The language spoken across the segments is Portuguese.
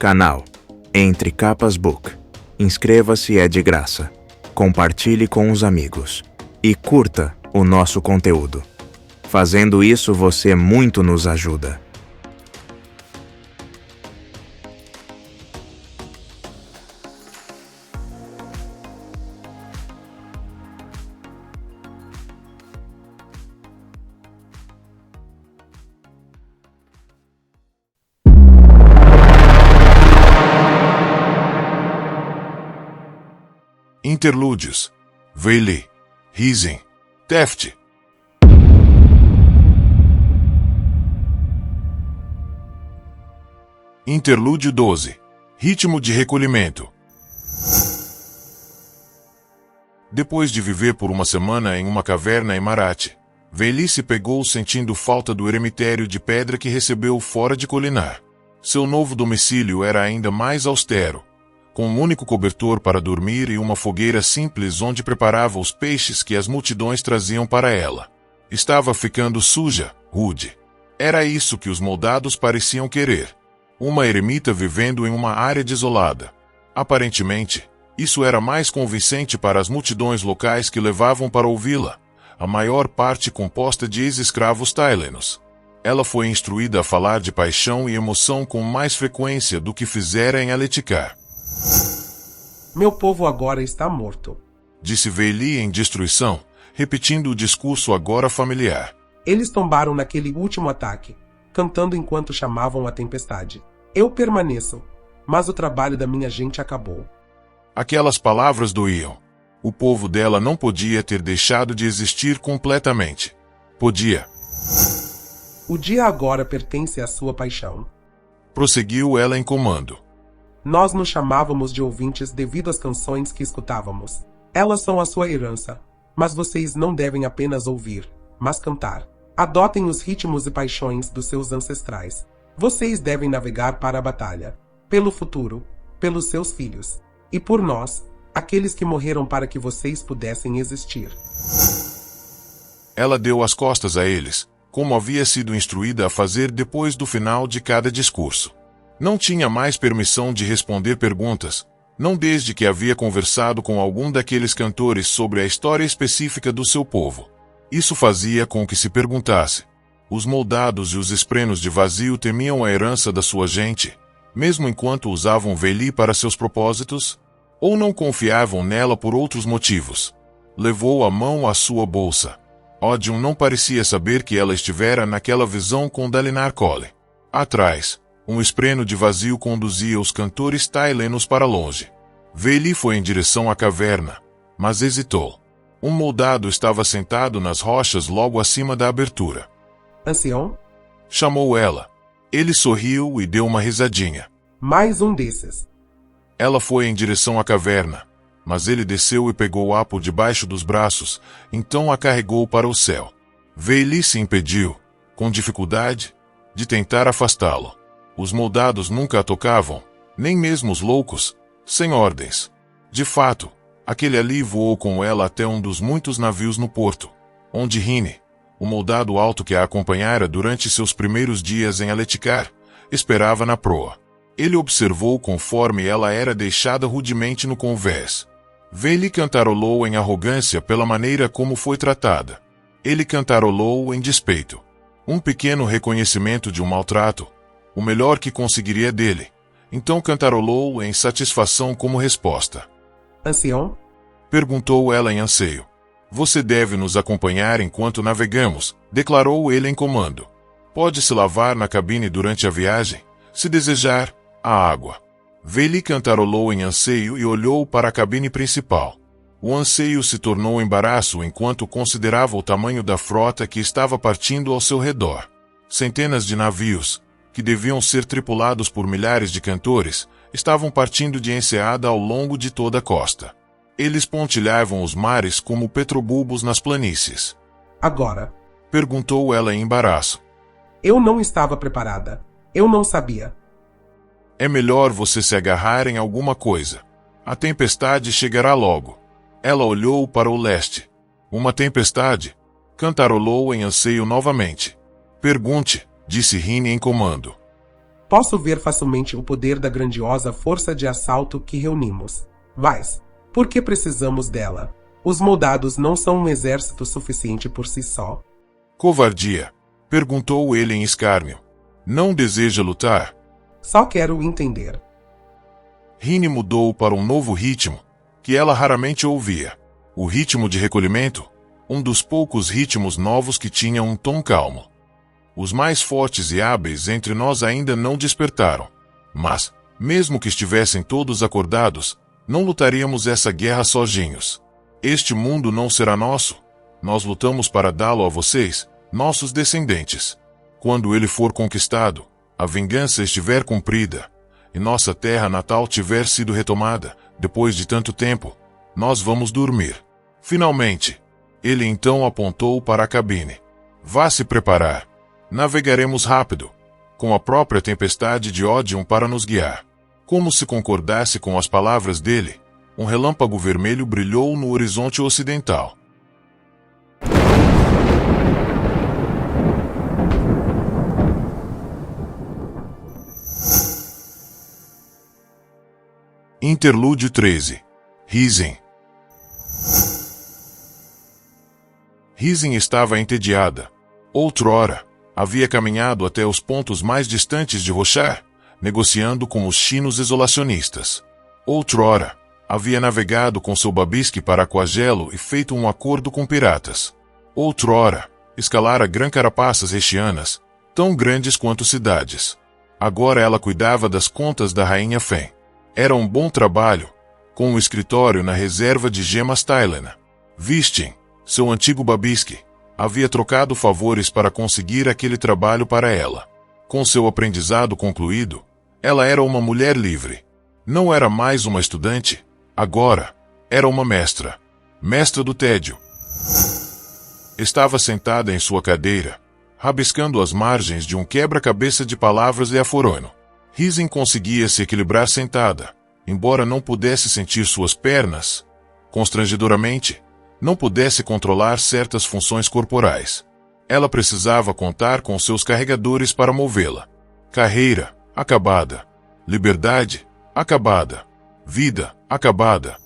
Canal Entre Capas Book. Inscreva-se, é de graça. Compartilhe com os amigos. E curta o nosso conteúdo. Fazendo isso, você muito nos ajuda. Interlúdios. Veili, Rising, Teft. Interlúdio 12. Ritmo de recolhimento. Depois de viver por uma semana em uma caverna em Marate, Veili se pegou sentindo falta do eremitério de pedra que recebeu fora de Colinar. Seu novo domicílio era ainda mais austero, com um único cobertor para dormir e uma fogueira simples onde preparava os peixes que as multidões traziam para ela. Estava ficando suja, rude. Era isso que os moldados pareciam querer. Uma eremita vivendo em uma área desolada. Aparentemente, isso era mais convincente para as multidões locais que levavam para ouvi-la, a maior parte composta de ex-escravos tailenos. Ela foi instruída a falar de paixão e emoção com mais frequência do que fizera em Aletikar. Meu povo agora está morto, disse Veili em destruição, repetindo o discurso agora familiar. Eles tombaram naquele último ataque, cantando enquanto chamavam a tempestade. Eu permaneço, mas o trabalho da minha gente acabou. Aquelas palavras doíam. O povo dela não podia ter deixado de existir completamente. Podia. O dia agora pertence à sua paixão. Prosseguiu ela em comando. Nós nos chamávamos de ouvintes devido às canções que escutávamos. Elas são a sua herança, mas vocês não devem apenas ouvir, mas cantar. Adotem os ritmos e paixões dos seus ancestrais. Vocês devem navegar para a batalha, pelo futuro, pelos seus filhos, e por nós, aqueles que morreram para que vocês pudessem existir. Ela deu as costas a eles, como havia sido instruída a fazer depois do final de cada discurso. Não tinha mais permissão de responder perguntas, não desde que havia conversado com algum daqueles cantores sobre a história específica do seu povo. Isso fazia com que se perguntasse: os moldados e os esprenos de vazio temiam a herança da sua gente, mesmo enquanto usavam Veili para seus propósitos? Ou não confiavam nela por outros motivos? Levou a mão à sua bolsa. Odium não parecia saber que ela estivera naquela visão com Dalinar Koli. Atrás, um espreno de vazio conduzia os cantores tailenos para longe. Veili foi em direção à caverna, mas hesitou. Um moldado estava sentado nas rochas logo acima da abertura. Ancião? Chamou ela. Ele sorriu e deu uma risadinha. Mais um desses. Ela foi em direção à caverna, mas ele desceu e pegou-a por debaixo dos braços, então a carregou para o céu. Veili se impediu, com dificuldade, de tentar afastá-lo. Os moldados nunca a tocavam, nem mesmo os loucos, sem ordens. De fato, aquele ali voou com ela até um dos muitos navios no porto, onde Hine, o moldado alto que a acompanhara durante seus primeiros dias em Aletikar, esperava na proa. Ele observou conforme ela era deixada rudemente no convés. Veili cantarolou em arrogância pela maneira como foi tratada. Ele cantarolou em despeito. Um pequeno reconhecimento de um maltrato, o melhor que conseguiria dele. Então cantarolou em satisfação como resposta. Ancião? Perguntou ela em anseio. Você deve nos acompanhar enquanto navegamos, declarou ele em comando. Pode se lavar na cabine durante a viagem, se desejar, a água. Veili cantarolou em anseio e olhou para a cabine principal. O anseio se tornou embaraço enquanto considerava o tamanho da frota que estava partindo ao seu redor. Centenas de navios, que deviam ser tripulados por milhares de cantores, estavam partindo de enseada ao longo de toda a costa. Eles pontilhavam os mares como petrobulbos nas planícies. Agora? Perguntou ela em embaraço. Eu não estava preparada. Eu não sabia. É melhor você se agarrar em alguma coisa. A tempestade chegará logo. Ela olhou para o leste. Uma tempestade? Cantarolou em anseio novamente. Pergunte, disse Hine em comando. Posso ver facilmente o poder da grandiosa força de assalto que reunimos. Vais, por que precisamos dela? Os moldados não são um exército suficiente por si só? Covardia, perguntou ele em escárnio. Não deseja lutar? Só quero entender. Rini mudou para um novo ritmo, que ela raramente ouvia. O ritmo de recolhimento, um dos poucos ritmos novos que tinha um tom calmo. Os mais fortes e hábeis entre nós ainda não despertaram. Mas, mesmo que estivessem todos acordados, não lutaríamos essa guerra sozinhos. Este mundo não será nosso. Nós lutamos para dá-lo a vocês, nossos descendentes. Quando ele for conquistado, a vingança estiver cumprida, e nossa terra natal tiver sido retomada, depois de tanto tempo, nós vamos dormir. Finalmente, ele então apontou para a cabine. Vá se preparar. Navegaremos rápido, com a própria tempestade de Ódium para nos guiar. Como se concordasse com as palavras dele, um relâmpago vermelho brilhou no horizonte ocidental. Interlúdio 13. Risen. Risen estava entediada. Outrora, havia caminhado até os pontos mais distantes de Rochar, negociando com os chinos isolacionistas. Outrora, havia navegado com seu babisque para Aquagelo e feito um acordo com piratas. Outrora, escalara gran-carapaças rechianas, tão grandes quanto cidades. Agora ela cuidava das contas da Rainha Fen. Era um bom trabalho, com um escritório na reserva de gemas Tylena. Vistin, seu antigo babisque, havia trocado favores para conseguir aquele trabalho para ela. Com seu aprendizado concluído, ela era uma mulher livre. Não era mais uma estudante, agora, era uma mestra. Mestra do tédio. Estava sentada em sua cadeira, rabiscando as margens de um quebra-cabeça de palavras e aforônio. Risen conseguia se equilibrar sentada, embora não pudesse sentir suas pernas. Constrangedoramente, não pudesse controlar certas funções corporais. Ela precisava contar com seus carregadores para movê-la. Carreira, acabada. Liberdade, acabada. Vida, acabada.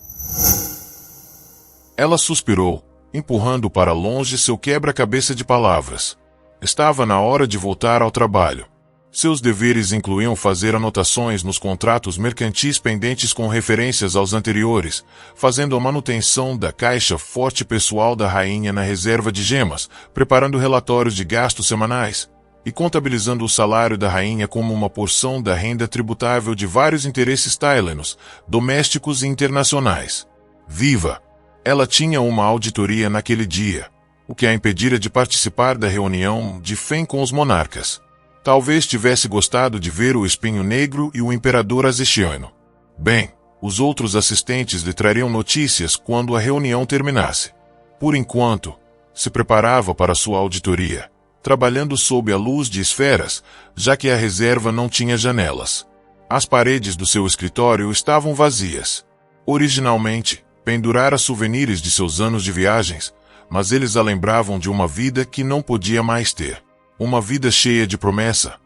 Ela suspirou, empurrando para longe seu quebra-cabeça de palavras. Estava na hora de voltar ao trabalho. Seus deveres incluíam fazer anotações nos contratos mercantis pendentes com referências aos anteriores, fazendo a manutenção da caixa forte pessoal da rainha na reserva de gemas, preparando relatórios de gastos semanais, e contabilizando o salário da rainha como uma porção da renda tributável de vários interesses Tylenos, domésticos e internacionais. Viva! Ela tinha uma auditoria naquele dia, o que a impedira de participar da reunião de Fen com os monarcas. Talvez tivesse gostado de ver o Espinho Negro e o Imperador Azestiano. Bem, os outros assistentes lhe trariam notícias quando a reunião terminasse. Por enquanto, se preparava para sua auditoria, trabalhando sob a luz de esferas, já que a reserva não tinha janelas. As paredes do seu escritório estavam vazias. Originalmente, pendurara souvenirs de seus anos de viagens, mas eles a lembravam de uma vida que não podia mais ter. Uma vida cheia de promessa.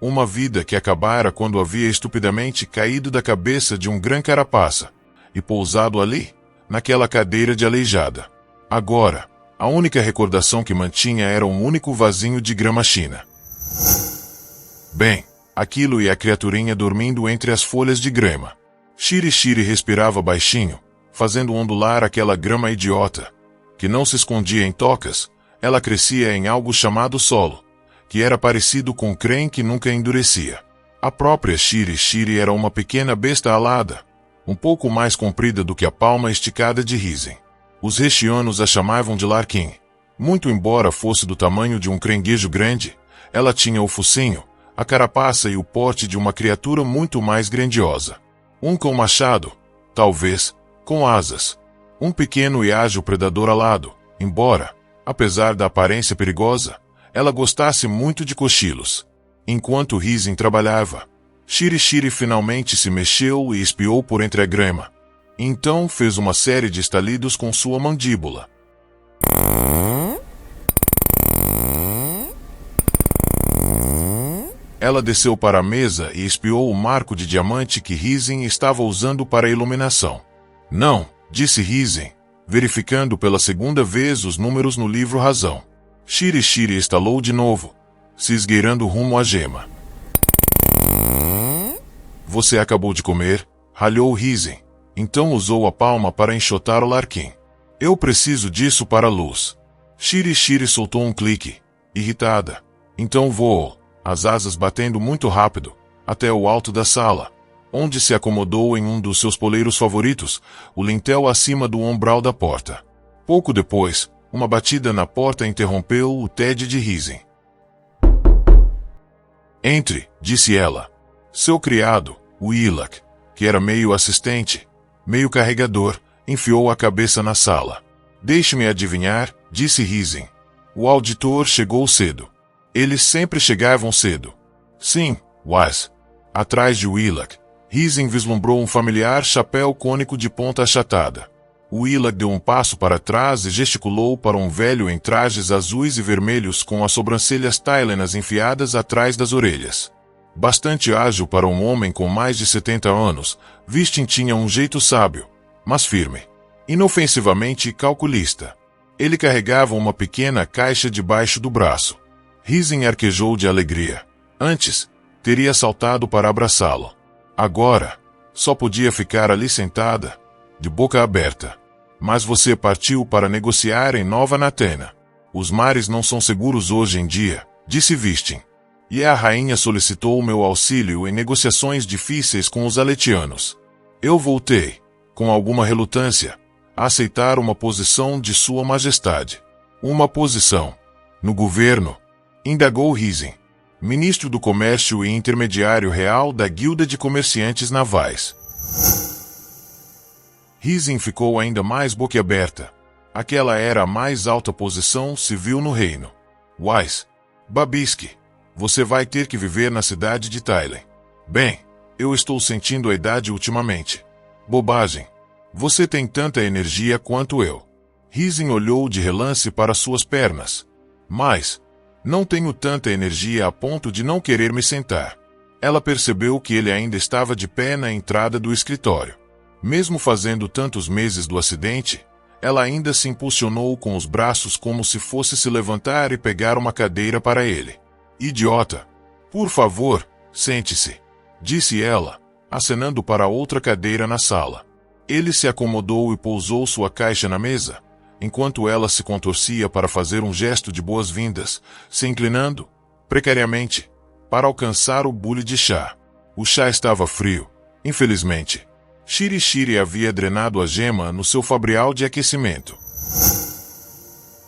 Uma vida que acabara quando havia estupidamente caído da cabeça de um gran-carapaça e pousado ali, naquela cadeira de aleijada. Agora, a única recordação que mantinha era um único vasinho de grama china. Bem, aquilo e a criaturinha dormindo entre as folhas de grama. Shiri respirava baixinho, fazendo ondular aquela grama idiota, que não se escondia em tocas. Ela crescia em algo chamado solo, que era parecido com o creme que nunca endurecia. A própria Shiri era uma pequena besta alada, um pouco mais comprida do que a palma esticada de Risen. Os rechianos a chamavam de Larkin. Muito embora fosse do tamanho de um caranguejo grande, ela tinha o focinho, a carapaça e o porte de uma criatura muito mais grandiosa. Um com machado, talvez, com asas. Um pequeno e ágil predador alado, embora, apesar da aparência perigosa, ela gostasse muito de cochilos. Enquanto Risen trabalhava, Shiri finalmente se mexeu e espiou por entre a grama. Então fez uma série de estalidos com sua mandíbula. Ela desceu para a mesa e espiou o marco de diamante que Hizen estava usando para a iluminação. Não, disse Hizen, verificando pela segunda vez os números no livro Razão. Shiri estalou de novo, se esgueirando rumo à gema. Você acabou de comer, ralhou Hizen. Então usou a palma para enxotar o Larkin. Eu preciso disso para a luz. Shiri soltou um clique, irritada. Então voou, as asas batendo muito rápido, até o alto da sala, onde se acomodou em um dos seus poleiros favoritos, o lintel acima do umbral da porta. Pouco depois, uma batida na porta interrompeu o TED de Hizen. Entre, disse ela. Seu criado, o Ilak, que era meio assistente, meio carregador, enfiou a cabeça na sala. Deixe-me adivinhar, disse Hizen. O auditor chegou cedo. Eles sempre chegavam cedo. Sim, Wise. Atrás de Ilak, Hizen vislumbrou um familiar chapéu cônico de ponta achatada. O Ilak deu um passo para trás e gesticulou para um velho em trajes azuis e vermelhos com as sobrancelhas tailenas enfiadas atrás das orelhas. Bastante ágil para um homem com mais de 70 anos, Vistin tinha um jeito sábio, mas firme. Inofensivamente calculista. Ele carregava uma pequena caixa debaixo do braço. Hizen arquejou de alegria. Antes, teria saltado para abraçá-lo. Agora, só podia ficar ali sentada, de boca aberta. Mas você partiu para negociar em Nova Natena. Os mares não são seguros hoje em dia, disse Vistin. E a rainha solicitou o meu auxílio em negociações difíceis com os aletianos. Eu voltei, com alguma relutância, a aceitar uma posição de Sua Majestade. Uma posição. No governo, indagou Hizen, ministro do Comércio e intermediário real da Guilda de Comerciantes Navais. Hizen ficou ainda mais boquiaberta. Aquela era a mais alta posição civil no reino. Wise, Babiski, você vai ter que viver na cidade de Thailen. Bem, eu estou sentindo a idade ultimamente. Bobagem. Você tem tanta energia quanto eu. Hizen olhou de relance para suas pernas. Mas, não tenho tanta energia a ponto de não querer me sentar. Ela percebeu que ele ainda estava de pé na entrada do escritório. Mesmo fazendo tantos meses do acidente, ela ainda se impulsionou com os braços como se fosse se levantar e pegar uma cadeira para ele. Idiota! Por favor, sente-se, disse ela, acenando para outra cadeira na sala. Ele se acomodou e pousou sua caixa na mesa, enquanto ela se contorcia para fazer um gesto de boas-vindas, se inclinando, precariamente, para alcançar o bule de chá. O chá estava frio, infelizmente. Shiri havia drenado a gema no seu fabrial de aquecimento.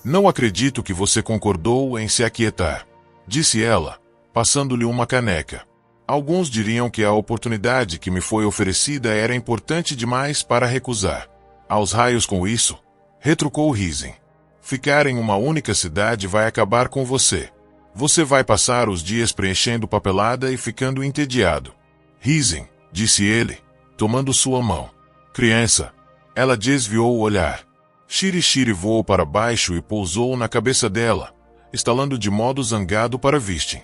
Não acredito que você concordou em se aquietar, disse ela, passando-lhe uma caneca. Alguns diriam que a oportunidade que me foi oferecida era importante demais para recusar. Aos raios com isso, retrucou Hizen. Ficar em uma única cidade vai acabar com você. Você vai passar os dias preenchendo papelada e ficando entediado. Hizen, disse ele, tomando sua mão. Criança. Ela desviou o olhar. Shiri voou para baixo e pousou na cabeça dela, estalando de modo zangado para Vistin.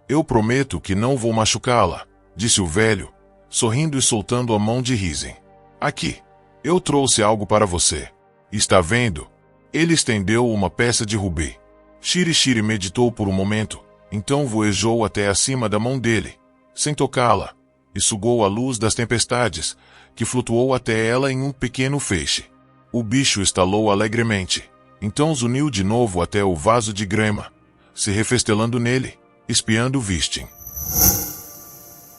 Eu prometo que não vou machucá-la, disse o velho, sorrindo e soltando a mão de Hizen. Aqui. Eu trouxe algo para você. Está vendo? Ele estendeu uma peça de rubi. Shiri meditou por um momento, então voejou até acima da mão dele, sem tocá-la, e sugou a luz das tempestades, que flutuou até ela em um pequeno feixe. O bicho estalou alegremente, então zuniu de novo até o vaso de grama, se refestelando nele, espiando Vistin.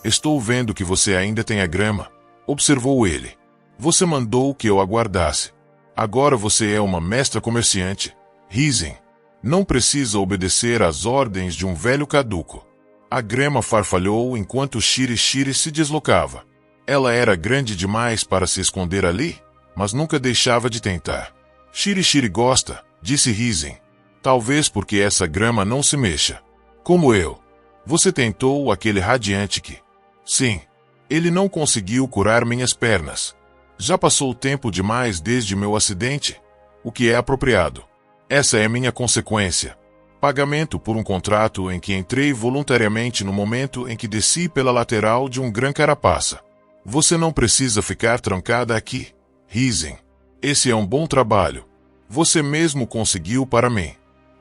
Estou vendo que você ainda tem a grama, observou ele. Você mandou que eu aguardasse. Agora você é uma mestra comerciante. Hizen. Não precisa obedecer às ordens de um velho caduco. A grama farfalhou enquanto Shiri se deslocava. Ela era grande demais para se esconder ali, mas nunca deixava de tentar. Shiri gosta, disse Hizen. Talvez porque essa grama não se mexa. Como eu. Você tentou aquele radiante que... Sim. Ele não conseguiu curar minhas pernas. Já passou tempo demais desde meu acidente, o que é apropriado. Essa é minha consequência. Pagamento por um contrato em que entrei voluntariamente no momento em que desci pela lateral de um grã carapaça. Você não precisa ficar trancada aqui, Risen. Esse é um bom trabalho. Você mesmo conseguiu para mim.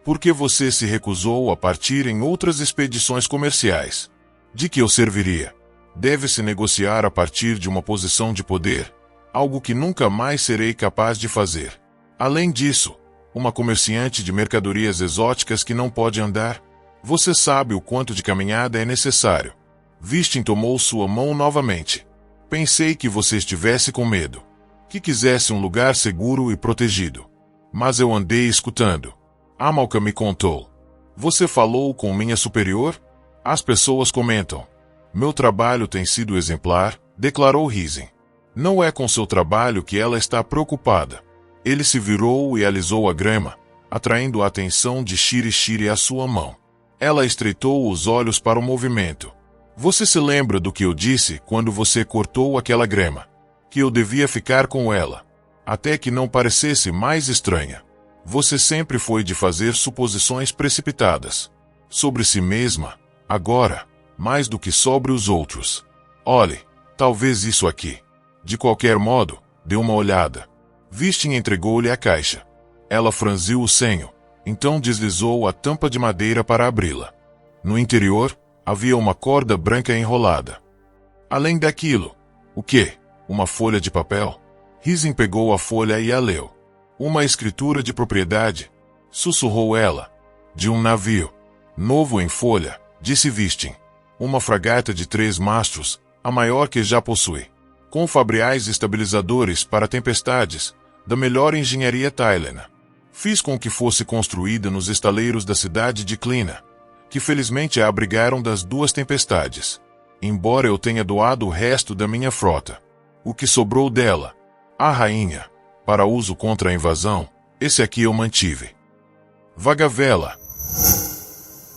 Por que você se recusou a partir em outras expedições comerciais? De que eu serviria? Deve-se negociar a partir de uma posição de poder, algo que nunca mais serei capaz de fazer. Além disso, uma comerciante de mercadorias exóticas que não pode andar? Você sabe o quanto de caminhada é necessário. Vistin tomou sua mão novamente. Pensei que você estivesse com medo. Que quisesse um lugar seguro e protegido. Mas eu andei escutando. Amalca me contou. Você falou com minha superior? As pessoas comentam. Meu trabalho tem sido exemplar, declarou Risen. Não é com seu trabalho que ela está preocupada. Ele se virou e alisou a grama, atraindo a atenção de Shiri à sua mão. Ela estreitou os olhos para o movimento. Você se lembra do que eu disse quando você cortou aquela grama? Que eu devia ficar com ela, até que não parecesse mais estranha. Você sempre foi de fazer suposições precipitadas. Sobre si mesma, agora, mais do que sobre os outros. Olhe, talvez isso aqui. De qualquer modo, dê uma olhada. Vistin entregou-lhe a caixa. Ela franziu o senho, então deslizou a tampa de madeira para abri-la. No interior, havia uma corda branca enrolada. Além daquilo, o quê? Uma folha de papel? Risen pegou a folha e a leu. Uma escritura de propriedade, sussurrou ela. De um navio. Novo em folha, disse Vistin. Uma fragata de 3 mastros, a maior que já possui. Com fabriais estabilizadores para tempestades, da melhor engenharia tailena. Fiz com que fosse construída nos estaleiros da cidade de Clina, que felizmente a abrigaram das 2 tempestades. Embora eu tenha doado o resto da minha frota. O que sobrou dela, a rainha, para uso contra a invasão, esse aqui eu mantive. Vagavela,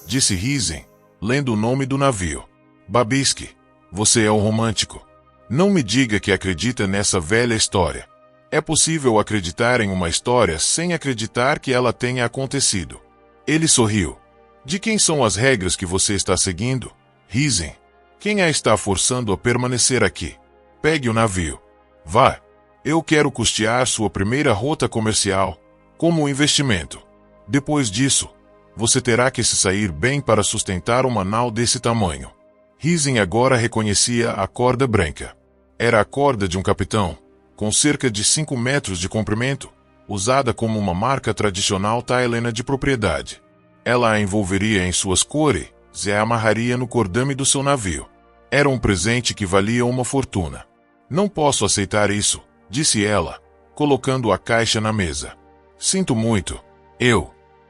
disse Risen, lendo o nome do navio. Babiski, você é um romântico. Não me diga que acredita nessa velha história. É possível acreditar em uma história sem acreditar que ela tenha acontecido. Ele sorriu. De quem são as regras que você está seguindo, Risen? Quem a está forçando a permanecer aqui? Pegue o navio. Vá. Eu quero custear sua primeira rota comercial, como um investimento. Depois disso, você terá que se sair bem para sustentar uma nau desse tamanho. Risen agora reconhecia a corda branca. Era a corda de um capitão, com cerca de 5 metros de comprimento, usada como uma marca tradicional tailena de propriedade. Ela a envolveria em suas cores e a amarraria no cordame do seu navio. Era um presente que valia uma fortuna. Não posso aceitar isso, disse ela, colocando a caixa na mesa. Sinto muito.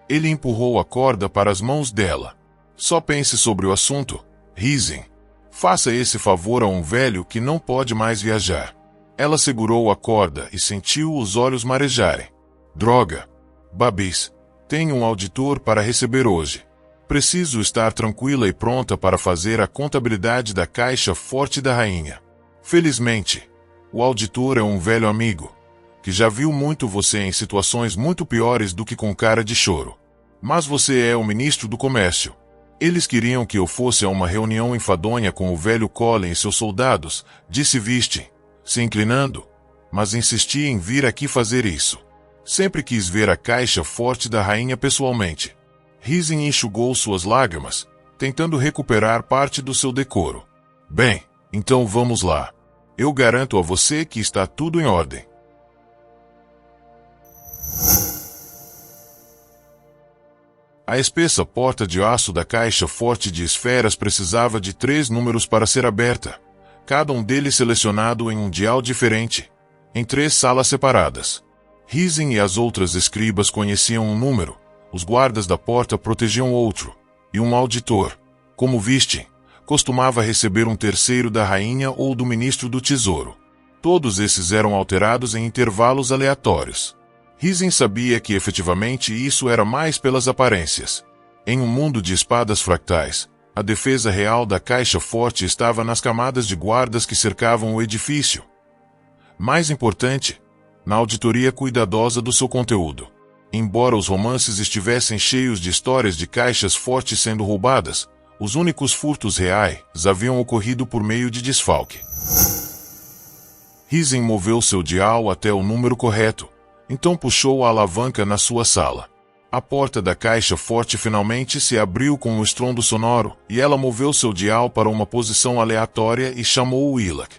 Ele empurrou a corda para as mãos dela. Só pense sobre o assunto, Risen. Faça esse favor a um velho que não pode mais viajar. Ela segurou a corda e sentiu os olhos marejarem. Droga. Babis, tenho um auditor para receber hoje. Preciso estar tranquila e pronta para fazer a contabilidade da caixa forte da rainha. Felizmente, o auditor é um velho amigo, que já viu muito você em situações muito piores do que com cara de choro. Mas você é o ministro do comércio. Eles queriam que eu fosse a uma reunião enfadonha com o velho Colin e seus soldados, disse Vistin, se inclinando, mas insisti em vir aqui fazer isso. Sempre quis ver a caixa forte da rainha pessoalmente. Risen enxugou suas lágrimas, tentando recuperar parte do seu decoro. Bem, então vamos lá. Eu garanto a você que está tudo em ordem. A espessa porta de aço da caixa forte de esferas precisava de 3 números para ser aberta, cada um deles selecionado em um dial diferente, em 3 salas separadas. Risen e as outras escribas conheciam um número, os guardas da porta protegiam outro, e um auditor, como Vistin, costumava receber um terceiro da rainha ou do ministro do tesouro. Todos esses eram alterados em intervalos aleatórios. Risen sabia que efetivamente isso era mais pelas aparências. Em um mundo de espadas fractais, a defesa real da caixa forte estava nas camadas de guardas que cercavam o edifício. Mais importante, na auditoria cuidadosa do seu conteúdo. Embora os romances estivessem cheios de histórias de caixas fortes sendo roubadas, os únicos furtos reais haviam ocorrido por meio de desfalque. Hizen moveu seu dial até o número correto, então puxou a alavanca na sua sala. A porta da caixa forte finalmente se abriu com um estrondo sonoro, e ela moveu seu dial para uma posição aleatória e chamou Willock.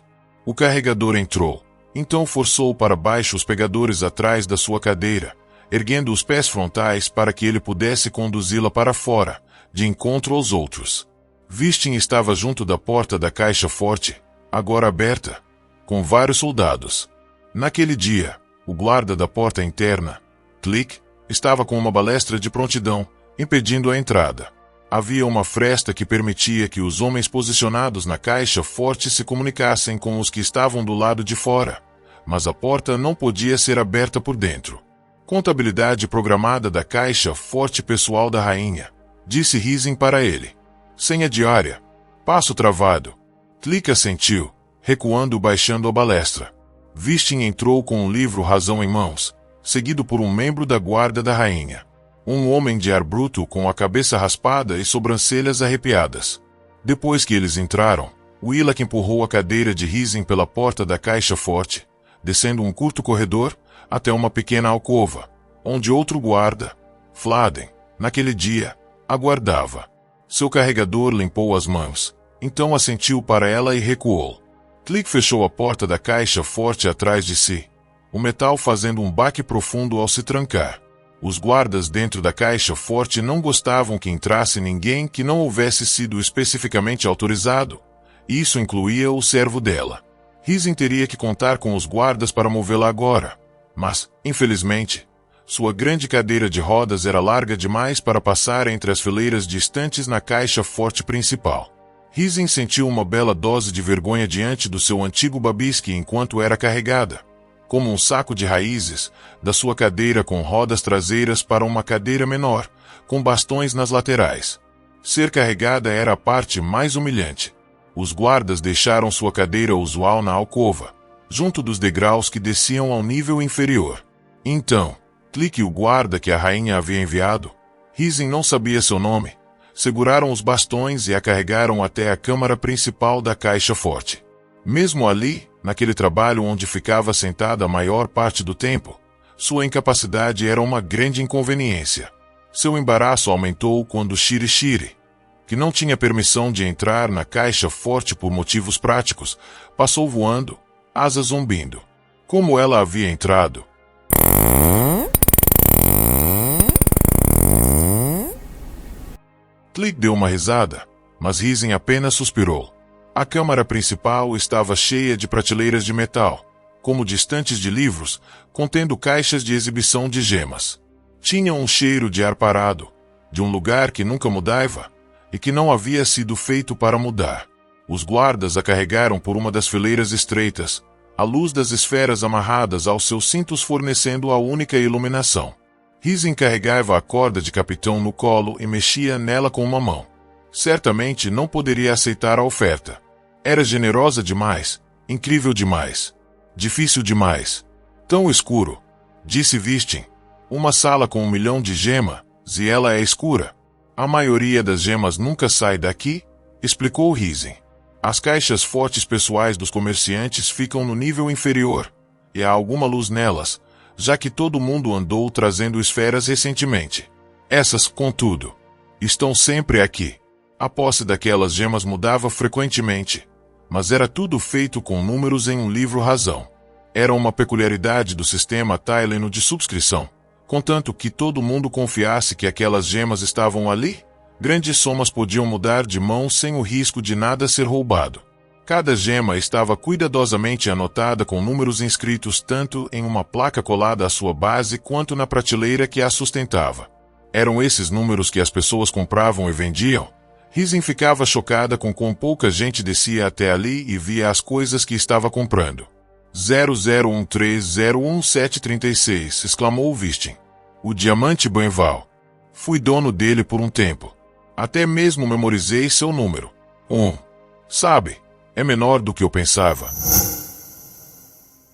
O carregador entrou, então forçou para baixo os pegadores atrás da sua cadeira, erguendo os pés frontais para que ele pudesse conduzi-la para fora, de encontro aos outros. Vistin estava junto da porta da caixa forte, agora aberta, com vários soldados. Naquele dia, o guarda da porta interna, Click, estava com uma balestra de prontidão, impedindo a entrada. Havia uma fresta que permitia que os homens posicionados na caixa forte se comunicassem com os que estavam do lado de fora, mas a porta não podia ser aberta por dentro. Contabilidade programada da caixa forte pessoal da rainha, disse Hizen para ele. Senha diária. Passo travado. Click assentiu, recuando e baixando a balestra. Vistin entrou com um livro razão em mãos, seguido por um membro da guarda da rainha. Um homem de ar bruto com a cabeça raspada e sobrancelhas arrepiadas. Depois que eles entraram, Willock empurrou a cadeira de Hizen pela porta da caixa forte, descendo um curto corredor, até uma pequena alcova, onde outro guarda, Fladen, naquele dia, aguardava. Seu carregador limpou as mãos, então assentiu para ela e recuou. Click fechou a porta da caixa forte atrás de si, o metal fazendo um baque profundo ao se trancar. Os guardas dentro da caixa forte não gostavam que entrasse ninguém que não houvesse sido especificamente autorizado, e isso incluía o servo dela. Hizen teria que contar com os guardas para movê-la agora, mas, infelizmente, sua grande cadeira de rodas era larga demais para passar entre as fileiras distantes na caixa forte principal. Hizen sentiu uma bela dose de vergonha diante do seu antigo babisque enquanto era carregada, como um saco de raízes, da sua cadeira com rodas traseiras para uma cadeira menor, com bastões nas laterais. Ser carregada era a parte mais humilhante. Os guardas deixaram sua cadeira usual na alcova, junto dos degraus que desciam ao nível inferior. Então, Click e o guarda que a rainha havia enviado, Hizen não sabia seu nome, seguraram os bastões e a carregaram até a câmara principal da caixa forte. Mesmo ali, naquele trabalho onde ficava sentada a maior parte do tempo, sua incapacidade era uma grande inconveniência. Seu embaraço aumentou quando Shiri, que não tinha permissão de entrar na caixa forte por motivos práticos, passou voando, asas zumbindo. Como ela havia entrado? Click deu uma risada, mas Hizen apenas suspirou. A câmara principal estava cheia de prateleiras de metal, como de estantes de livros, contendo caixas de exibição de gemas. Tinha um cheiro de ar parado, de um lugar que nunca mudava, e que não havia sido feito para mudar. Os guardas a carregaram por uma das fileiras estreitas, a luz das esferas amarradas aos seus cintos fornecendo a única iluminação. Hizen carregava a corda de capitão no colo e mexia nela com uma mão. Certamente não poderia aceitar a oferta. Era generosa demais, incrível demais, difícil demais, tão escuro, disse Vistin. Uma sala com 1 milhão de gemas, e ela é escura. A maioria das gemas nunca sai daqui, explicou Hizen. As caixas fortes pessoais dos comerciantes ficam no nível inferior, e há alguma luz nelas, já que todo mundo andou trazendo esferas recentemente. Essas, contudo, estão sempre aqui. A posse daquelas gemas mudava frequentemente, mas era tudo feito com números em um livro razão. Era uma peculiaridade do sistema Tyleno de subscrição. Contanto que todo mundo confiasse que aquelas gemas estavam ali, grandes somas podiam mudar de mão sem o risco de nada ser roubado. Cada gema estava cuidadosamente anotada com números inscritos tanto em uma placa colada à sua base quanto na prateleira que a sustentava. Eram esses números que as pessoas compravam e vendiam? Hizen ficava chocada com quão pouca gente descia até ali e via as coisas que estava comprando. 0013011736, exclamou Vistin. O diamante Banval. Fui dono dele por um tempo. Até mesmo memorizei seu número. Sabe, é menor do que eu pensava.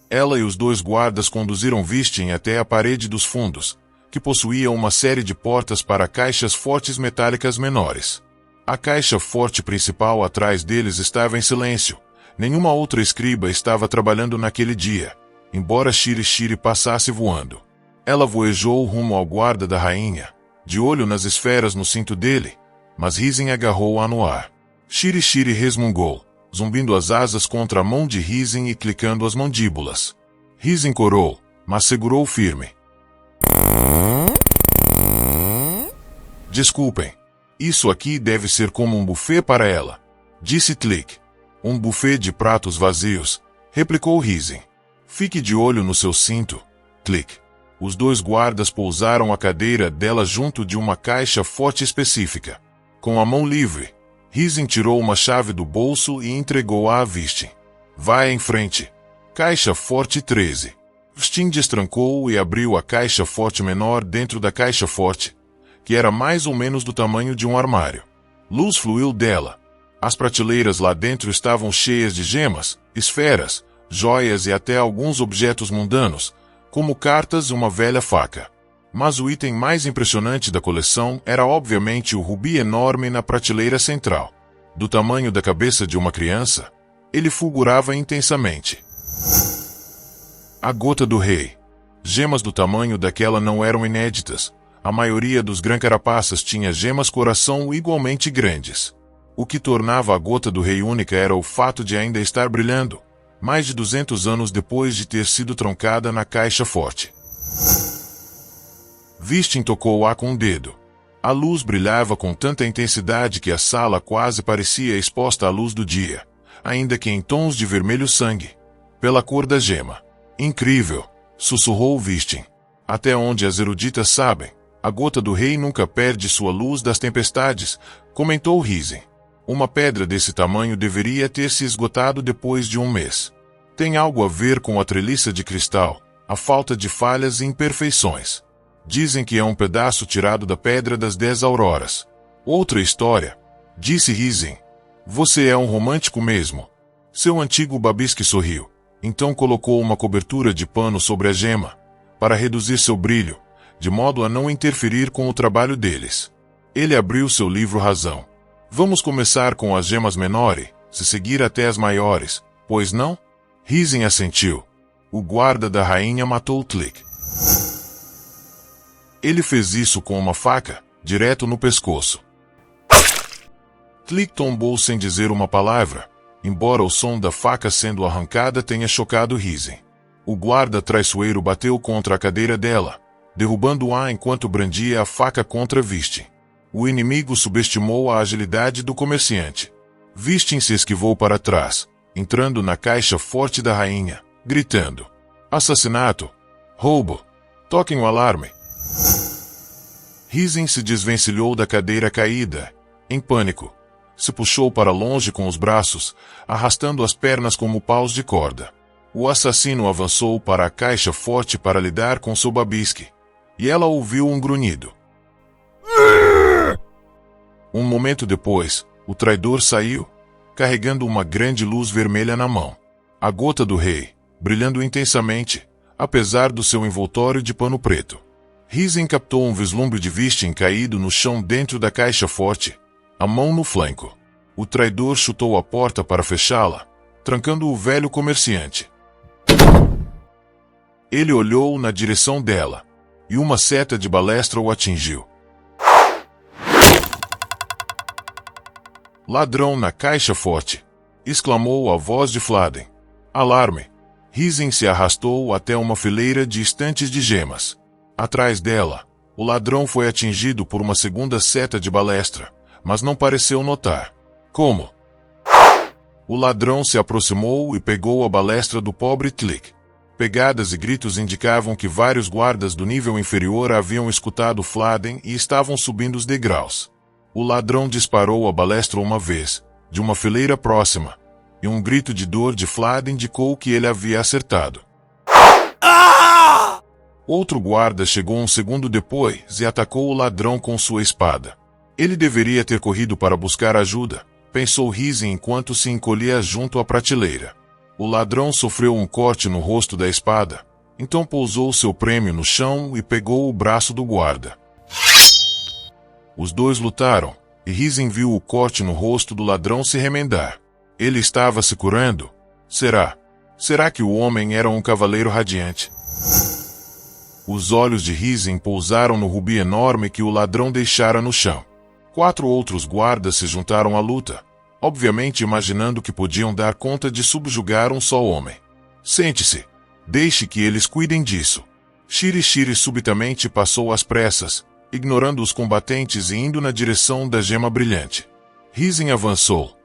Ela e os 2 guardas conduziram Vistin até a parede dos fundos, que possuía uma série de portas para caixas fortes metálicas menores. A caixa forte principal atrás deles estava em silêncio. Nenhuma outra escriba estava trabalhando naquele dia, embora Shiri passasse voando. Ela voejou rumo ao guarda da rainha, de olho nas esferas no cinto dele, mas Hizen agarrou-a no ar. Shiri resmungou, zumbindo as asas contra a mão de Hizen e clicando as mandíbulas. Hizen corou, mas segurou firme. Desculpem. Isso aqui deve ser como um buffet para ela, disse Tlik. Um buffet de pratos vazios, replicou Hizen. Fique de olho no seu cinto, Tlik. Os dois guardas pousaram a cadeira dela junto de uma caixa forte específica. Com a mão livre, Hizen tirou uma chave do bolso e entregou-a a Vistin. Vá em frente. Caixa forte 13. Vistin destrancou e abriu a caixa forte menor dentro da caixa forte, que era mais ou menos do tamanho de um armário. Luz fluiu dela. As prateleiras lá dentro estavam cheias de gemas, esferas, joias e até alguns objetos mundanos, como cartas e uma velha faca. Mas o item mais impressionante da coleção era obviamente o rubi enorme na prateleira central. Do tamanho da cabeça de uma criança, ele fulgurava intensamente. A gota do rei. Gemas do tamanho daquela não eram inéditas. A maioria dos Gran-Carapaças tinha gemas coração igualmente grandes. O que tornava a gota do rei única era o fato de ainda estar brilhando, mais de 200 anos depois de ter sido troncada na caixa forte. Vistin tocou-a com o dedo. A luz brilhava com tanta intensidade que a sala quase parecia exposta à luz do dia, ainda que em tons de vermelho sangue, pela cor da gema. Incrível, sussurrou Vistin. Até onde as eruditas sabem, a gota do rei nunca perde sua luz das tempestades, comentou Hizen. Uma pedra desse tamanho deveria ter se esgotado depois de um mês. Tem algo a ver com a treliça de cristal, a falta de falhas e imperfeições. Dizem que é um pedaço tirado da pedra das 10 auroras. Outra história, disse Hizen. Você é um romântico mesmo. Seu antigo babisque sorriu. Então colocou uma cobertura de pano sobre a gema, para reduzir seu brilho, de modo a não interferir com o trabalho deles. Ele abriu seu livro Razão. Vamos começar com as gemas menores, se seguir até as maiores, pois não? Hizen assentiu. O guarda da rainha matou Tlik. Ele fez isso com uma faca, direto no pescoço. Tlik tombou sem dizer uma palavra, embora o som da faca sendo arrancada tenha chocado Hizen. O guarda traiçoeiro bateu contra a cadeira dela, derrubando-a enquanto brandia a faca contra Vistin. O inimigo subestimou a agilidade do comerciante. Vistin se esquivou para trás, entrando na caixa forte da rainha, gritando: assassinato! Roubo! Toquem o alarme! Hizen se desvencilhou da cadeira caída, em pânico. Se puxou para longe com os braços, arrastando as pernas como paus de corda. O assassino avançou para a caixa forte para lidar com seu babisque, e ela ouviu um grunhido. Um momento depois, o traidor saiu, carregando uma grande luz vermelha na mão. A gota do rei, brilhando intensamente, apesar do seu envoltório de pano preto. Hizen captou um vislumbre de Vistin caído no chão dentro da caixa forte, a mão no flanco. O traidor chutou a porta para fechá-la, trancando o velho comerciante. Ele olhou na direção dela, e uma seta de balestra o atingiu. Ladrão na caixa forte! Exclamou a voz de Fladen. Alarme! Hizen se arrastou até uma fileira de estantes de gemas. Atrás dela, o ladrão foi atingido por uma segunda seta de balestra, mas não pareceu notar. Como? O ladrão se aproximou e pegou a balestra do pobre Tlik. Pegadas e gritos indicavam que vários guardas do nível inferior haviam escutado Fladen e estavam subindo os degraus. O ladrão disparou a balestra uma vez, de uma fileira próxima, e um grito de dor de Fladen indicou que ele havia acertado. Outro guarda chegou um segundo depois e atacou o ladrão com sua espada. Ele deveria ter corrido para buscar ajuda, pensou Hizen enquanto se encolhia junto à prateleira. O ladrão sofreu um corte no rosto da espada, Então pousou seu prêmio no chão e pegou o braço do guarda. Os dois lutaram, e Risen viu o corte no rosto do ladrão se remendar. Ele estava se curando? Será que o homem era um cavaleiro radiante? Os olhos de Risen pousaram no rubi enorme que o ladrão deixara no chão. 4 outros guardas se juntaram à luta, obviamente imaginando que podiam dar conta de subjugar um só homem. Sente-se. Deixe que eles cuidem disso. Shiri subitamente passou às pressas, ignorando os combatentes e indo na direção da gema brilhante. Risen avançou,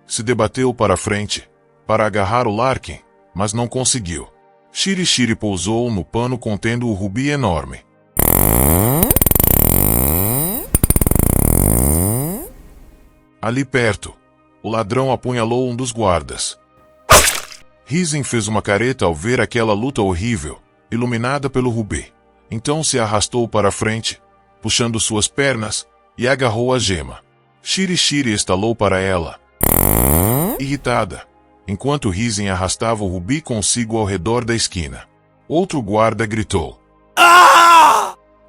se debateu para frente, para agarrar o Larkin, mas não conseguiu. Shiri pousou no pano contendo o rubi enorme. Ali perto, o ladrão apunhalou um dos guardas. Risen fez uma careta ao ver aquela luta horrível, iluminada pelo rubi. Então se arrastou para frente, puxando suas pernas, e agarrou a gema. Shiri estalou para ela, irritada, enquanto Risen arrastava o rubi consigo ao redor da esquina. Outro guarda gritou.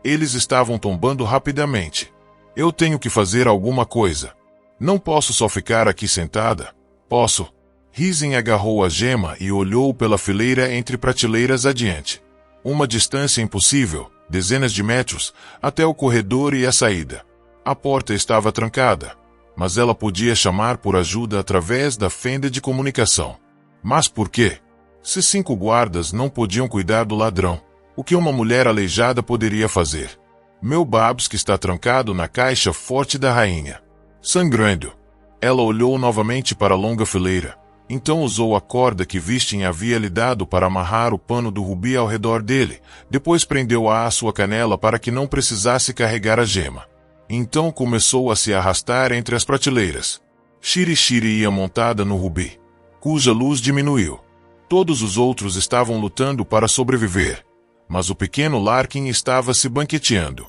Eles estavam tombando rapidamente. Eu tenho que fazer alguma coisa. Não posso só ficar aqui sentada. Posso? Risen agarrou a gema e olhou pela fileira entre prateleiras adiante. Uma distância impossível, dezenas de metros, até o corredor e a saída. A porta estava trancada, mas ela podia chamar por ajuda através da fenda de comunicação. Mas por quê? Se 5 guardas não podiam cuidar do ladrão, o que uma mulher aleijada poderia fazer? Meu Babs que está trancado na caixa forte da rainha. Sangrando. Ela olhou novamente para a longa fileira. Então usou a corda que Vistin havia lhe dado para amarrar o pano do rubi ao redor dele, depois prendeu-a à sua canela para que não precisasse carregar a gema. Então começou a se arrastar entre as prateleiras. Shiri ia montada no rubi, cuja luz diminuiu. Todos os outros estavam lutando para sobreviver, mas o pequeno Larkin estava se banqueteando.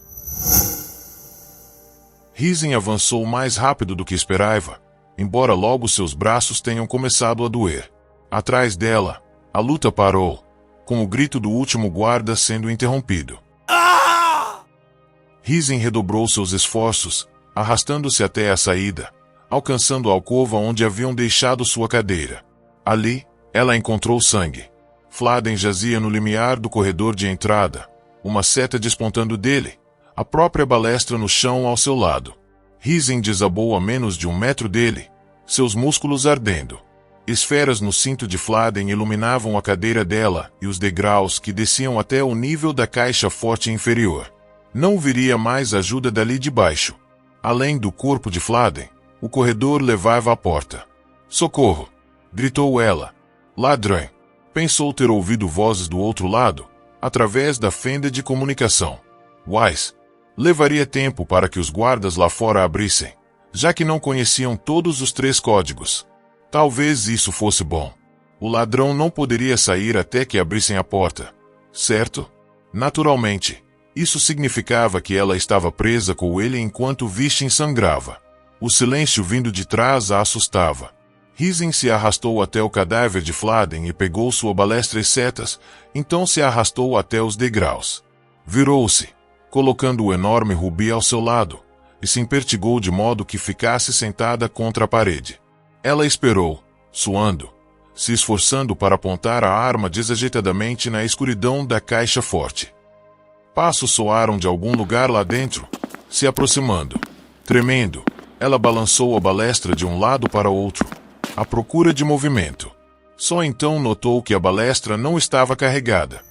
Risen avançou mais rápido do que esperava, embora logo seus braços tenham começado a doer. Atrás dela, a luta parou, com o grito do último guarda sendo interrompido. Risen redobrou seus esforços, arrastando-se até a saída, alcançando a alcova onde haviam deixado sua cadeira. Ali, ela encontrou sangue. Fladen jazia no limiar do corredor de entrada, uma seta despontando dele, a própria balestra no chão ao seu lado. Risen desabou a menos de 1 metro dele, seus músculos ardendo. Esferas no cinto de Fladen iluminavam a cadeira dela e os degraus que desciam até o nível da caixa forte inferior. Não viria mais ajuda dali de baixo. Além do corpo de Fladen, o corredor levava à porta. Socorro! Gritou ela. Ladrão! Pensou ter ouvido vozes do outro lado, através da fenda de comunicação. Wise! Levaria tempo para que os guardas lá fora abrissem, já que não conheciam todos os 3 códigos. Talvez isso fosse bom. O ladrão não poderia sair até que abrissem a porta, certo? Naturalmente, isso significava que ela estava presa com ele enquanto Vistin sangrava. O silêncio vindo de trás a assustava. Risen se arrastou até o cadáver de Fladen e pegou sua balestra e setas, então se arrastou até os degraus. Virou-se, colocando o enorme rubi ao seu lado, e se impertigou de modo que ficasse sentada contra a parede. Ela esperou, suando, se esforçando para apontar a arma desajeitadamente na escuridão da caixa forte. Passos soaram de algum lugar lá dentro, se aproximando. Tremendo, ela balançou a balestra de um lado para o outro, à procura de movimento. Só então notou que a balestra não estava carregada.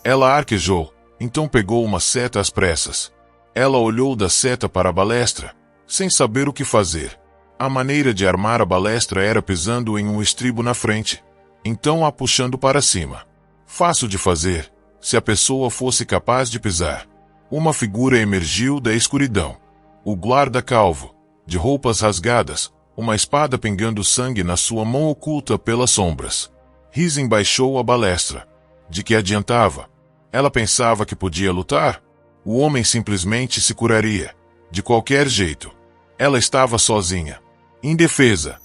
Ela arquejou, então pegou uma seta às pressas. Ela olhou da seta para a balestra, sem saber o que fazer. A maneira de armar a balestra era pisando em um estribo na frente, então a puxando para cima. Fácil de fazer, se a pessoa fosse capaz de pisar. Uma figura emergiu da escuridão. O guarda calvo, de roupas rasgadas, uma espada pingando sangue na sua mão oculta pelas sombras. Risen baixou a balestra. De que adiantava? Ela pensava que podia lutar? O homem simplesmente se curaria. De qualquer jeito. Ela estava sozinha. Indefesa.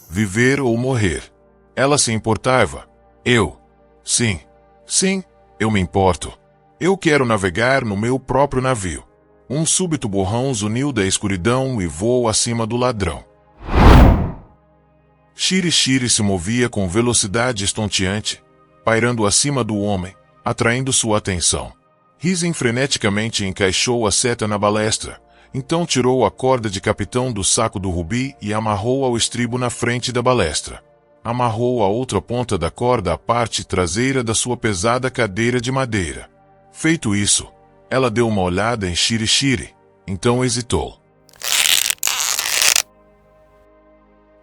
Viver ou morrer. Ela se importava, Sim, eu me importo. Eu quero navegar no meu próprio navio. Um súbito borrão zuniu da escuridão e voou acima do ladrão. Shiri se movia com velocidade estonteante, pairando acima do homem, atraindo sua atenção. Hizen freneticamente encaixou a seta na balestra, então tirou a corda de capitão do saco do rubi e amarrou ao estribo na frente da balestra. Amarrou a outra ponta da corda à parte traseira da sua pesada cadeira de madeira. Feito isso, ela deu uma olhada em Shiri, então hesitou.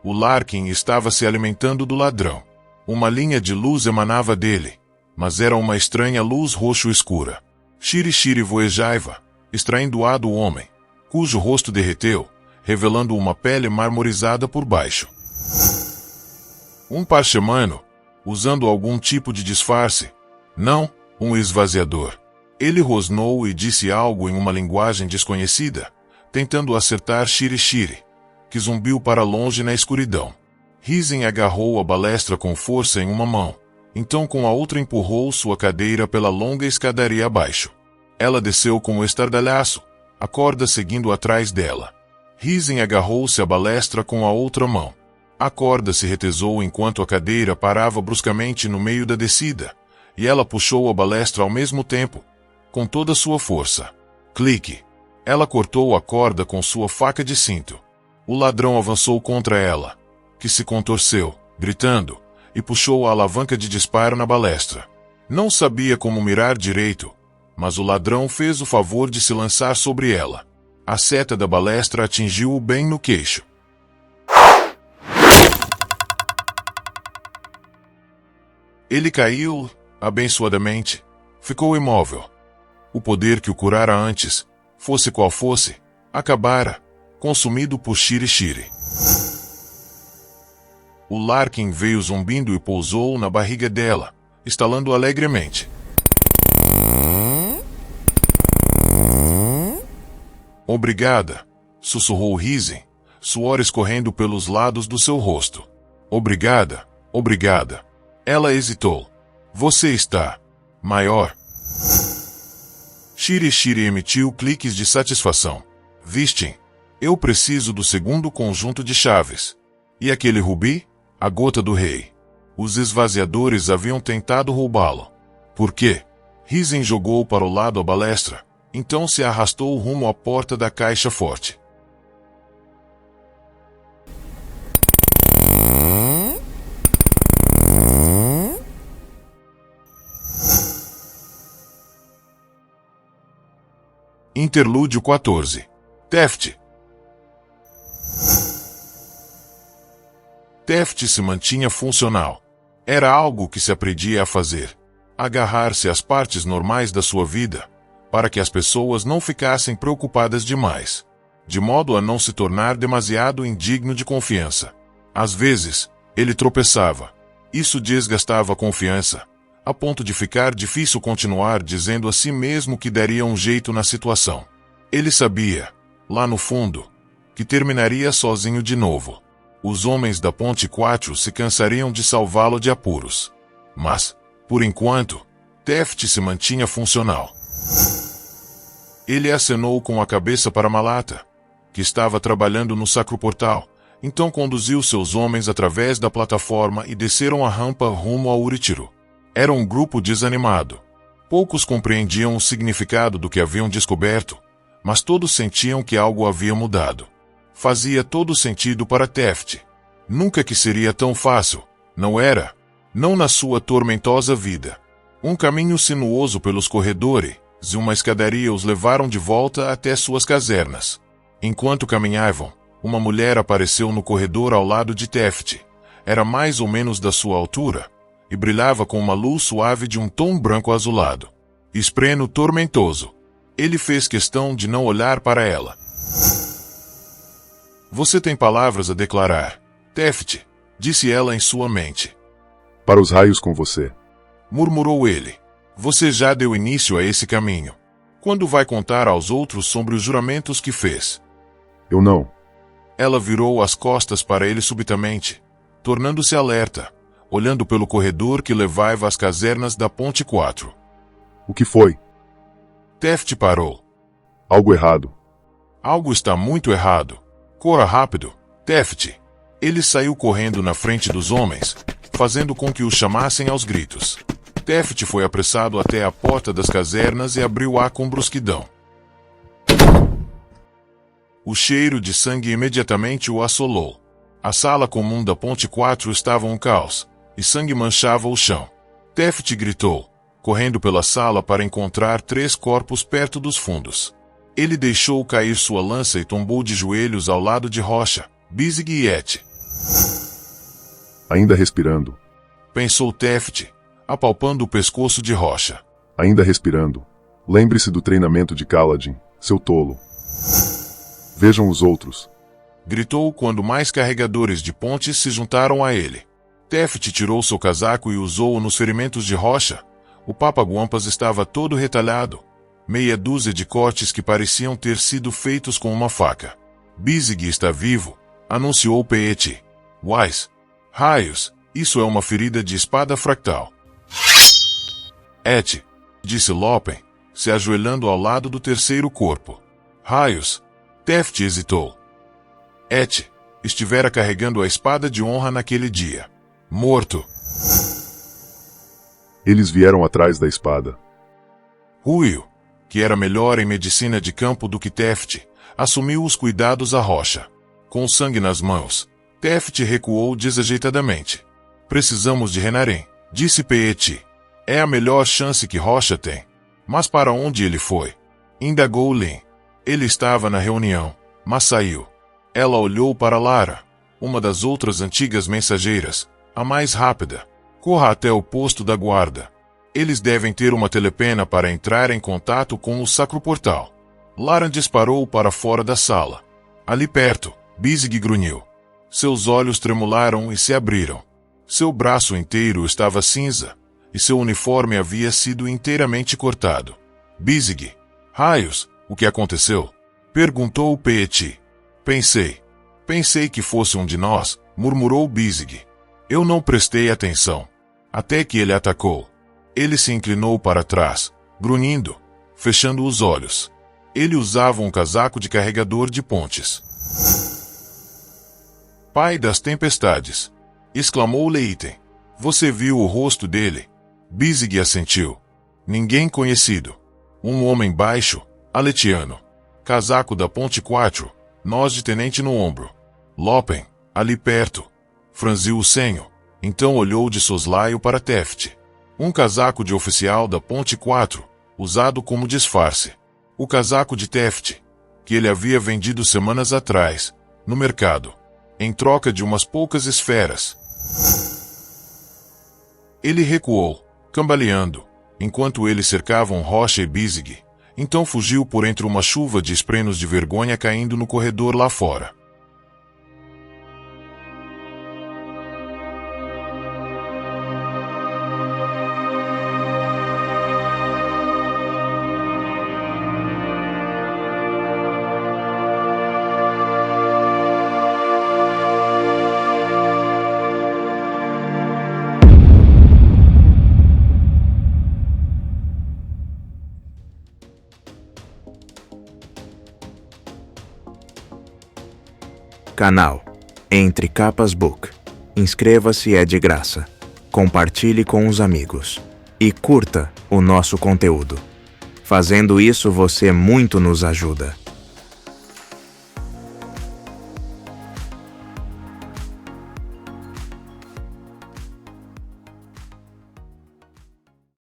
O Larkin estava se alimentando do ladrão. Uma linha de luz emanava dele, mas era uma estranha luz roxo escura. Shiri voejava, extraindo ar do homem, cujo rosto derreteu, revelando uma pele marmorizada por baixo. Um parchemano, usando algum tipo de disfarce. Não, um esvaziador. Ele rosnou e disse algo em uma linguagem desconhecida, tentando acertar Shiri, que zumbiu para longe na escuridão. Hizen agarrou a balestra com força em uma mão, então com a outra empurrou sua cadeira pela longa escadaria abaixo. Ela desceu com um estardalhaço, a corda seguindo atrás dela. Hizen agarrou-se à balestra com a outra mão. A corda se retesou enquanto a cadeira parava bruscamente no meio da descida, e ela puxou a balestra ao mesmo tempo, com toda sua força. Clique! Ela cortou a corda com sua faca de cinto. O ladrão avançou contra ela, que se contorceu, gritando, e puxou a alavanca de disparo na balestra. Não sabia como mirar direito, mas o ladrão fez o favor de se lançar sobre ela. A seta da balestra atingiu-o bem no queixo. Ele caiu, abençoadamente, ficou imóvel. O poder que o curara antes, fosse qual fosse, acabara, consumido por Shiri. O Larkin veio zumbindo e pousou na barriga dela, estalando alegremente. Obrigada, sussurrou Hizen, suor escorrendo pelos lados do seu rosto. Obrigada. Ela hesitou. Você está maior. Shiri emitiu cliques de satisfação. Vistem, eu preciso do segundo conjunto de chaves. E aquele rubi? A gota do rei. Os esvaziadores haviam tentado roubá-lo. Por quê? Hizen jogou para o lado a balestra, então se arrastou rumo à porta da caixa forte. Interlúdio 14. Teft. Teft se mantinha funcional. Era algo que se aprendia a fazer. Agarrar-se às partes normais da sua vida, para que as pessoas não ficassem preocupadas demais, de modo a não se tornar demasiado indigno de confiança. Às vezes, ele tropeçava. Isso desgastava a confiança, a ponto de ficar difícil continuar dizendo a si mesmo que daria um jeito na situação. Ele sabia, lá no fundo, que terminaria sozinho de novo. Os homens da Ponte Quatro se cansariam de salvá-lo de apuros. Mas, por enquanto, Teft se mantinha funcional. Ele acenou com a cabeça para Malata, que estava trabalhando no Sacro Portal, então conduziu seus homens através da plataforma e desceram a rampa rumo ao Uritiro. Era um grupo desanimado. Poucos compreendiam o significado do que haviam descoberto, mas todos sentiam que algo havia mudado. Fazia todo sentido para Teft. Nunca que seria tão fácil, não era? Não na sua tormentosa vida. Um caminho sinuoso pelos corredores e uma escadaria os levaram de volta até suas casernas. Enquanto caminhavam, uma mulher apareceu no corredor ao lado de Teft. Era mais ou menos da sua altura, e brilhava com uma luz suave de um tom branco azulado. Espreno tormentoso. Ele fez questão de não olhar para ela. Você tem palavras a declarar, Teft, disse ela em sua mente. Para os raios com você, murmurou ele. Você já deu início a esse caminho. Quando vai contar aos outros sobre os juramentos que fez? Eu não. Ela virou as costas para ele subitamente, tornando-se alerta, olhando pelo corredor que levava às casernas da Ponte 4. O que foi? Teft parou. Algo errado. Algo está muito errado. Corra rápido, Teft. Ele saiu correndo na frente dos homens, fazendo com que o chamassem aos gritos. Teft foi apressado até a porta das casernas e abriu-a com brusquidão. O cheiro de sangue imediatamente o assolou. A sala comum da Ponte 4 estava um caos, e sangue manchava o chão. Teft gritou, correndo pela sala para encontrar 3 corpos perto dos fundos. Ele deixou cair sua lança e tombou de joelhos ao lado de Rocha, Bizig e Et. Ainda respirando. Pensou Teft, apalpando o pescoço de Rocha. Ainda respirando. Lembre-se do treinamento de Kaladin, seu tolo. Vejam os outros. Gritou quando mais carregadores de pontes se juntaram a ele. Teft tirou seu casaco e usou-o nos ferimentos de Rocha. O Papaguampas estava todo retalhado. Meia dúzia de cortes que pareciam ter sido feitos com uma faca. Bizig está vivo, anunciou Peeti. Wise. Raios, isso é uma ferida de espada fractal. Et, disse Lopen, se ajoelhando ao lado do terceiro corpo. Raios. Teft hesitou. Et, estivera carregando a espada de honra naquele dia. Morto. Eles vieram atrás da espada. Ruio, que era melhor em medicina de campo do que Teft, assumiu os cuidados a Rocha. Com sangue nas mãos, Teft recuou desajeitadamente. Precisamos de Renarin, disse Peeti. É a melhor chance que Rocha tem. Mas para onde ele foi? Indagou Lin. Ele estava na reunião, mas saiu. Ela olhou para Lara, uma das outras antigas mensageiras, a mais rápida. Corra até o posto da guarda. Eles devem ter uma telepena para entrar em contato com o sacroportal. Lara disparou para fora da sala. Ali perto, Bizig grunhiu. Seus olhos tremularam e se abriram. Seu braço inteiro estava cinza, e seu uniforme havia sido inteiramente cortado. Bizig. Raios, o que aconteceu? Perguntou Peeti. Pensei que fosse um de nós, murmurou Bizig. Eu não prestei atenção. Até que ele atacou. Ele se inclinou para trás, grunhindo, fechando os olhos. Ele usava um casaco de carregador de pontes. Pai das tempestades! Exclamou Leiten. Você viu o rosto dele? Bizig assentiu. Ninguém conhecido. Um homem baixo, aletiano. Casaco da Ponte 4, nós de tenente no ombro. Lopen, ali perto. Franziu o senho, então olhou de soslaio para Teft. Um casaco de oficial da Ponte 4, usado como disfarce. O casaco de Teft, que ele havia vendido semanas atrás, no mercado, em troca de umas poucas esferas. Ele recuou, cambaleando, enquanto eles cercavam Rocha e Bizig, então fugiu por entre uma chuva de esprenos de vergonha caindo no corredor lá fora. Canal Entre Capas Book. Inscreva-se, é de graça. Compartilhe com os amigos. E curta o nosso conteúdo. Fazendo isso, você muito nos ajuda.